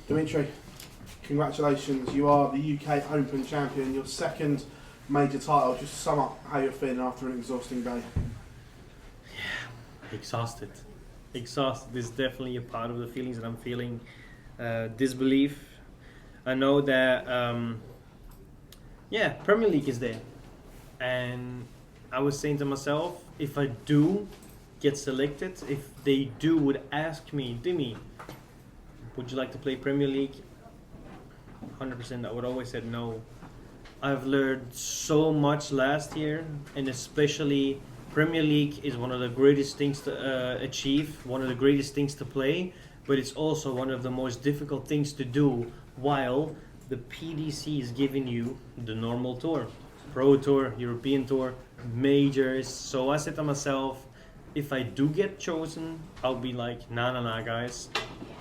Dimitri, congratulations. You are the UK Open champion, your second major title. Just sum up how you're feeling after an exhausting day. Exhausted. Exhausted is definitely a part of the feelings that I'm feeling. Disbelief. I know that, Premier League is there. And I was saying to myself, if I do get selected, if they would ask me, Dimi, would you like to play Premier League? 100%, I would always say no. I've learned so much last year, and especially Premier League is one of the greatest things to achieve, one of the greatest things to play, but it's also one of the most difficult things to do while the PDC is giving you the normal tour. Pro Tour, European Tour, majors. So I said to myself, if I do get chosen, I'll be like, nah, guys.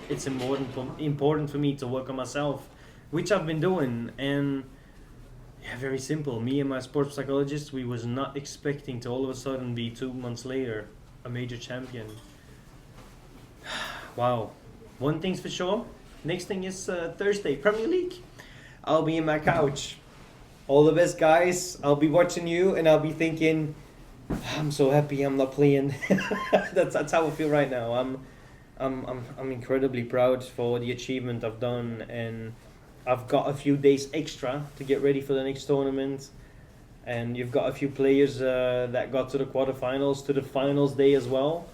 It's important for me to work on myself, which I've been doing. And very simple. Me and my sports psychologist, we was not expecting to all of a sudden be 2 months later a major champion. Wow. One thing's for sure. Next thing is Thursday, Premier League. I'll be in my couch. All the best, guys. I'll be watching you and I'll be thinking, I'm so happy I'm not playing. That's how I feel right now. I'm incredibly proud for the achievement I've done, and I've got a few days extra to get ready for the next tournament. And you've got a few players that got to the quarterfinals, to the finals day as well,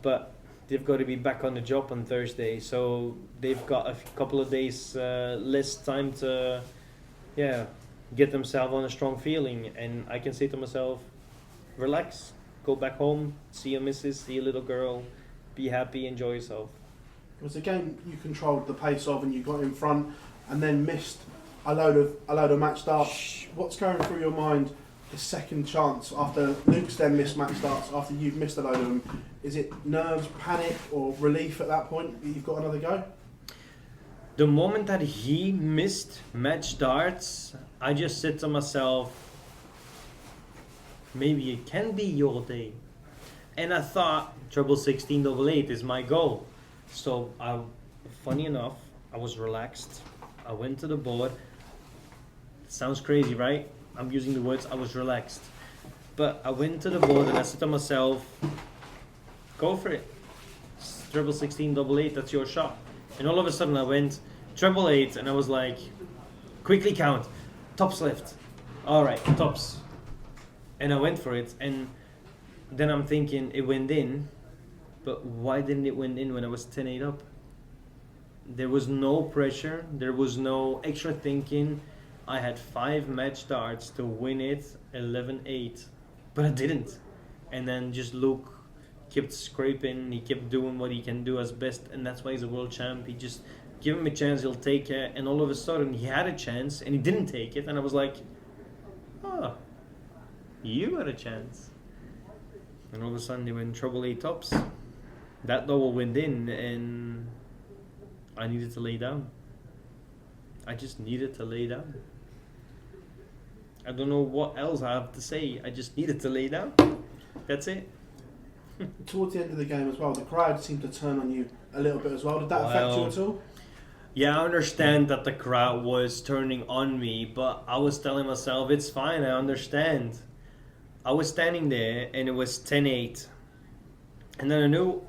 but they've got to be back on the job on Thursday, so they've got a couple of days less time to get themselves on a strong feeling. And I can say to myself, relax, go back home, see your missus, see your little girl, be happy, enjoy yourself. It was a game you controlled the pace of, and you got in front and then missed a load of match starts. What's going through your mind the second chance after Luke's then missed match starts, after you've missed a load of them? Is it nerves, panic or relief at that point that you've got another go? The moment that he missed match starts, I just said to myself, maybe it can be your day. And I thought treble 16 double 8 is my goal. So funny enough, I was relaxed. I went to the board. Sounds crazy, right? I'm using the words, I was relaxed. But I went to the board and I said to myself, go for it. Treble 16 double 8, that's your shot. And all of a sudden I went treble 8 and I was like, quickly count, tops left. All right, tops. And I went for it, and then I'm thinking it went in, but why didn't it went in when I was 10-8 up? There was no pressure, there was no extra thinking. I had 5 match starts to win it 11-8, but I didn't. And then just Luke kept scraping, he kept doing what he can do as best, and that's why he's a world champ. He just give him a chance, he'll take it, and all of a sudden he had a chance and he didn't take it, and I was like, you got a chance. And all of a sudden they went treble 8 tops. That double went in and I needed to lay down. I just needed to lay down. I don't know what else I have to say. I just needed to lay down. That's it. Towards the end of the game as well, the crowd seemed to turn on you a little bit as well. Did that affect you at all? Yeah, I understand that the crowd was turning on me, but I was telling myself, it's fine, I understand. I was standing there and it was 10-8. And then I knew,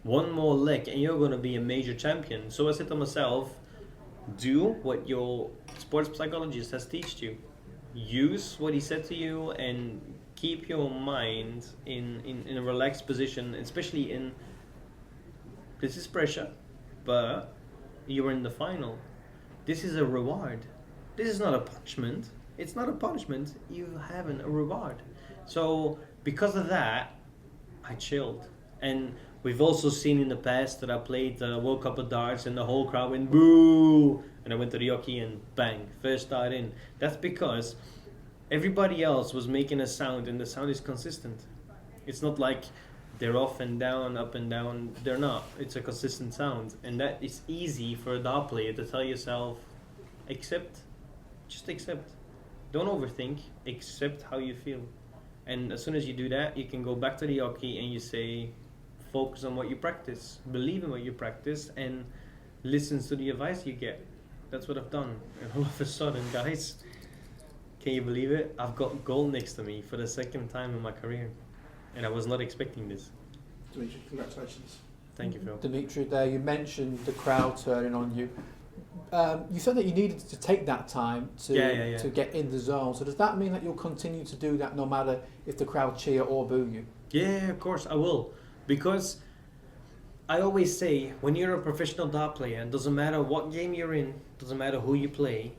one more leg and you're going to be a major champion. So I said to myself, do what your sports psychologist has taught you. Use what he said to you and keep your mind in a relaxed position, especially in, this is pressure, but you're in the final. This is a reward. This is not a punishment. It's not a punishment. You having a reward. So because of that, I chilled. And we've also seen in the past that I played the World Cup of Darts and the whole crowd went boo, and I went to the hockey and bang, first start in. That's because everybody else was making a sound, and the sound is consistent. It's not like they're off and down, up and down. They're not. It's a consistent sound, and that is easy for a dart player to tell yourself, accept, just accept. Don't overthink, accept how you feel. And as soon as you do that, you can go back to the hockey and you say, focus on what you practice, believe in what you practice, and listens to the advice you get. That's what I've done. And all of a sudden, guys, can you believe it? I've got gold next to me for the second time in my career. And I was not expecting this. Dimitri, congratulations. Thank you, Phil. Dimitri, there you mentioned the crowd turning on you. You said that you needed to take that time to get in the zone. So does that mean that you'll continue to do that no matter if the crowd cheer or boo you? Yeah, of course I will. Because I always say, when you're a professional dart player, it doesn't matter what game you're in, doesn't matter who you play,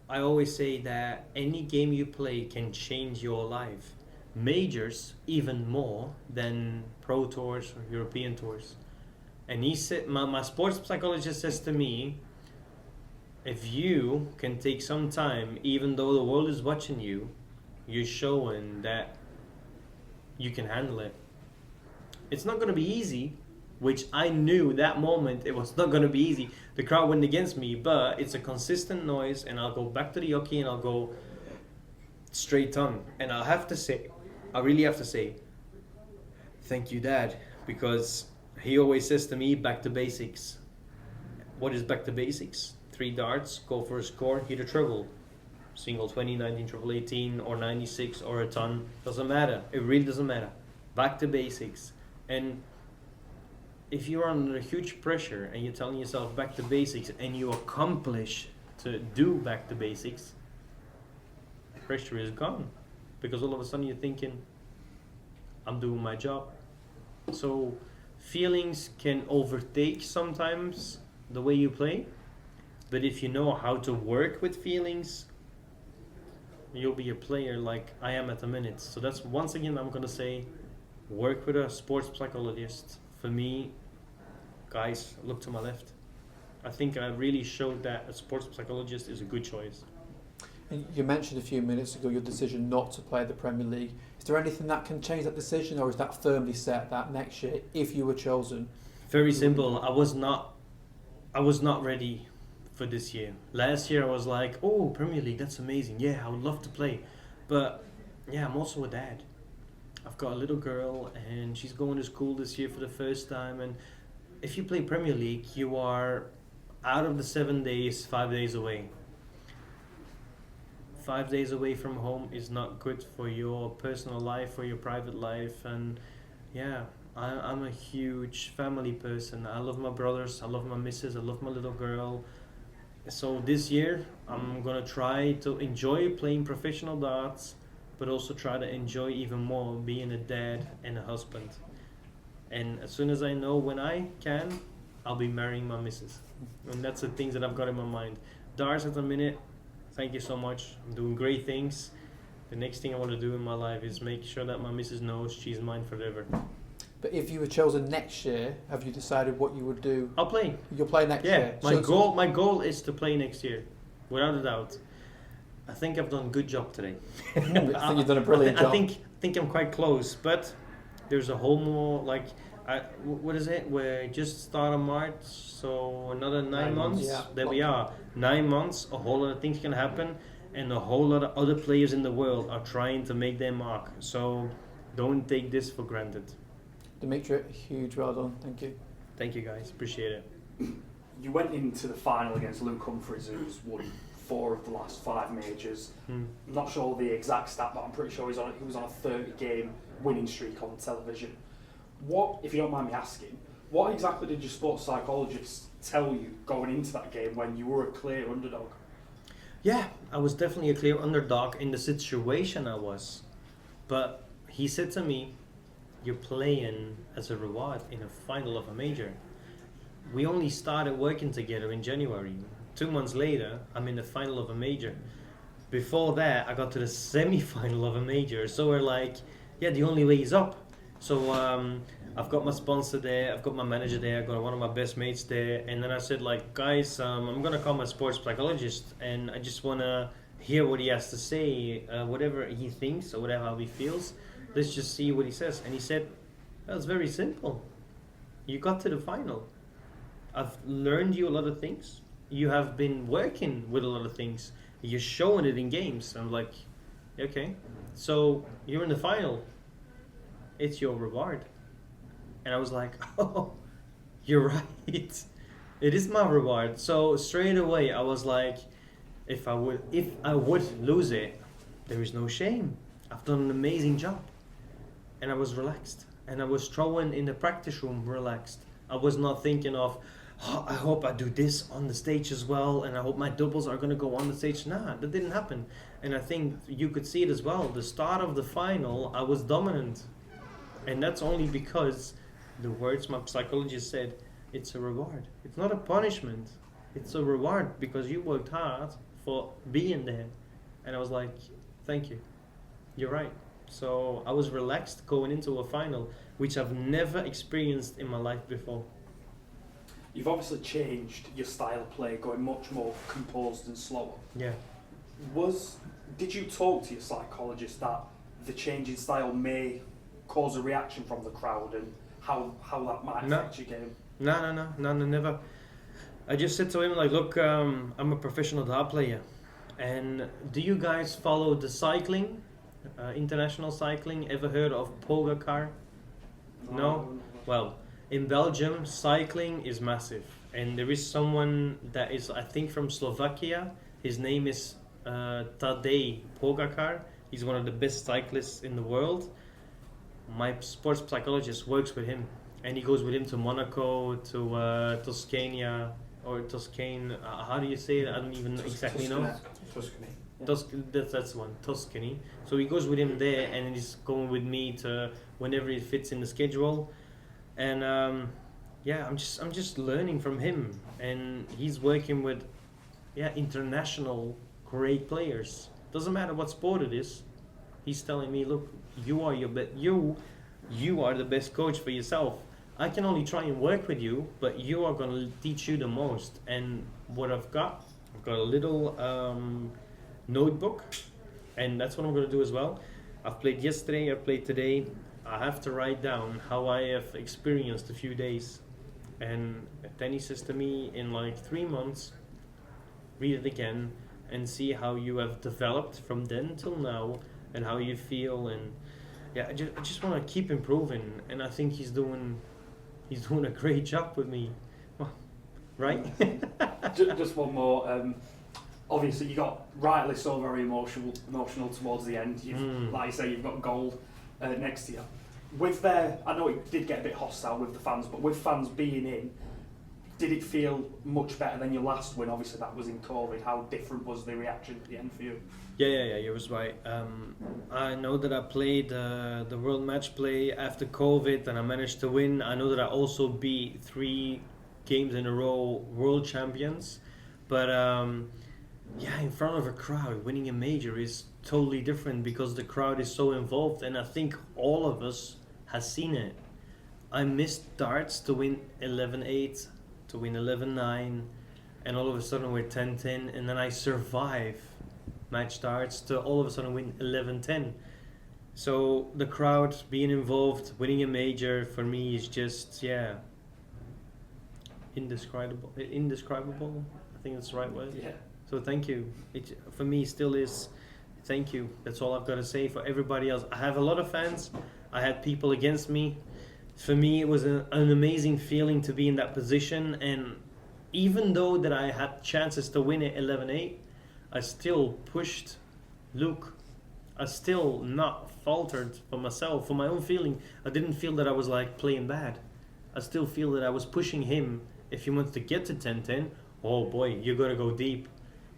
I always say that any game you play can change your life. Majors even more than pro tours or European tours. And he said, my sports psychologist says to me, if you can take some time, even though the world is watching you, you're showing that you can handle it. It's not going to be easy, which I knew that moment it was not going to be easy. The crowd went against me, but it's a consistent noise, and I'll go back to the hockey and I'll go straight on. And I really have to say, thank you, Dad, because he always says to me, back to basics. What is back to basics? 3 darts, go for a score, hit a treble. Single 20, 19, triple 18, or 96, or a ton. Doesn't matter. It really doesn't matter. Back to basics. And if you're under huge pressure and you're telling yourself back to basics and you accomplish to do back to basics, pressure is gone. Because all of a sudden you're thinking, I'm doing my job. So feelings can overtake sometimes the way you play. But if you know how to work with feelings, you'll be a player like I am at the minute. So that's, once again, I'm going to say, work with a sports psychologist. For me, guys, look to my left. I think I really showed that a sports psychologist is a good choice. And you mentioned a few minutes ago your decision not to play the Premier League. Is there anything that can change that decision, or is that firmly set that next year, if you were chosen? Very simple. I was not ready for this year. Last year I was like, oh, Premier League, that's amazing. Yeah, I would love to play. But yeah, I'm also a dad. I've got a little girl and she's going to school this year for the first time. And if you play Premier League, you are out of the 7 days, 5 days away. 5 days away from home is not good for your personal life, for your private life. And yeah, I'm a huge family person. I love my brothers, I love my missus, I love my little girl. So this year I'm gonna try to enjoy playing professional darts, but also try to enjoy even more being a dad and a husband. And as soon as I know when I can, I'll be marrying my missus. And that's the things that I've got in my mind. Darts at the minute, thank you so much. I'm doing great things. The next thing I want to do in my life is make sure that my missus knows she's mine forever. But if you were chosen next year, have you decided what you would do? I'll play. You'll play next year? My goal is to play next year, without a doubt. I think I've done a good job today. I think you've done a brilliant job. I think I'm quite close, but there's a whole more, like, what is it? We're just start of March, so another 9 months. Yeah. There we are. 9 months, a whole lot of things can happen, and a whole lot of other players in the world are trying to make their mark. So don't take this for granted. Dimitri, huge well done. Thank you. Thank you, guys. Appreciate it. You went into the final against Luke Humphries, who's won 4 of the last 5 majors. I'm not sure the exact stat, but I'm pretty sure he was on a 30-game winning streak on television. What, if you don't mind me asking, what exactly did your sports psychologist tell you going into that game when you were a clear underdog? Yeah, I was definitely a clear underdog in the situation I was. But he said to me, you're playing as a reward in a final of a major. We only started working together in January. 2 months later, I'm in the final of a major. Before that, I got to the semi-final of a major. So we're like, yeah, the only way is up. So I've got my sponsor there, I've got my manager there, I've got one of my best mates there. And then I said, like, guys, I'm going to call my sports psychologist and I just want to hear what he has to say, whatever he thinks or whatever how he feels. Let's just see what he says. And he said, that's very simple. You got to the final. I've learned you a lot of things. You have been working with a lot of things. You're showing it in games. I'm like, okay. So you're in the final. It's your reward. And I was like, oh, you're right. It is my reward. So straight away I was like, if I would lose it, there is no shame. I've done an amazing job. And I was relaxed. And I was throwing in the practice room relaxed. I was not thinking of, oh, I hope I do this on the stage as well, and I hope my doubles are going to go on the stage. Nah, that didn't happen. And I think you could see it as well. The start of the final, I was dominant. And that's only because the words my psychologist said, it's a reward. It's not a punishment. It's a reward because you worked hard for being there. And I was like, thank you. You're right. So I was relaxed going into a final, which I've never experienced in my life before. You've obviously changed your style of play, going much more composed and slower. Yeah. Did you talk to your psychologist that the change in style may cause a reaction from the crowd and how that might affect your game? No, never. I just said to him, like, look, I'm a professional dart player. And do you guys follow the cycling? International cycling? Ever heard of Pogacar? No? Well, in Belgium, cycling is massive. And there is someone that is, I think, from Slovakia. His name is Tadej Pogacar. He's one of the best cyclists in the world. My sports psychologist works with him. And he goes with him to Monaco, to Toscania, or Toscane. How do you say it? I don't even exactly know. Tuscany. That's the one, Tuscany. So he goes with him there, and he's going with me to whenever it fits in the schedule. And I'm just learning from him, and he's working with international great players. Doesn't matter what sport it is. He's telling me, look, you are you are the best coach for yourself. I can only try and work with you, but you are going to teach you the most. And what I've got a little notebook, and that's what I'm going to do as well. I've played yesterday, I've played today. I have to write down how I have experienced a few days. And then he says to me, in like 3 months, read it again and see how you have developed from then till now and how you feel. And I just want to keep improving, and I think he's doing a great job with me. Right? Just one more. Obviously, you got rightly so very emotional towards the end. Like you say, you've got gold next to you. I know it did get a bit hostile with the fans, but with fans being in, did it feel much better than your last win? Obviously, that was in COVID. How different was the reaction at the end for you? Yeah, you was right. I know that I played the World Match Play after COVID, and I managed to win. I know that I also beat 3 games in a row World Champions, but in front of a crowd, winning a major is totally different because the crowd is so involved, and I think all of us has seen it. I missed darts to win 11-8, to win 11-9, and all of a sudden we're 10-10, and then I survive match darts to all of a sudden win 11-10. So the crowd being involved, winning a major, for me is just indescribable. I think that's the right word. Yeah. So thank you. It for me still is thank you. That's all I've got to say. For everybody else, I have a lot of fans. I had people against me. For me, it was an amazing feeling to be in that position, and even though that I had chances to win it 11-8, I still pushed Luke. I still not faltered for myself, for my own feeling. I didn't feel that I was like playing bad. I still feel that I was pushing him. If he wants to get to 10-10, oh boy, you gotta go deep,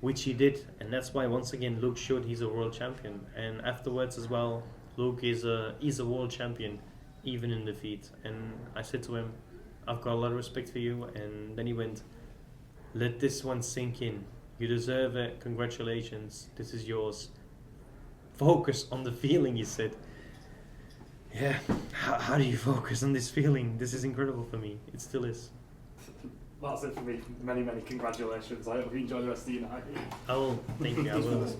which he did, and that's why once again Luke showed he's a world champion. And afterwards as well, Luke is a world champion, even in defeat. And I said to him, I've got a lot of respect for you. And then he went, let this one sink in. You deserve it. Congratulations. This is yours. Focus on the feeling, he said. Yeah, how do you focus on this feeling? This is incredible for me. It still is. That's it for me. Many, many congratulations. I hope you enjoy the rest of your night. I will. Thank you. I will.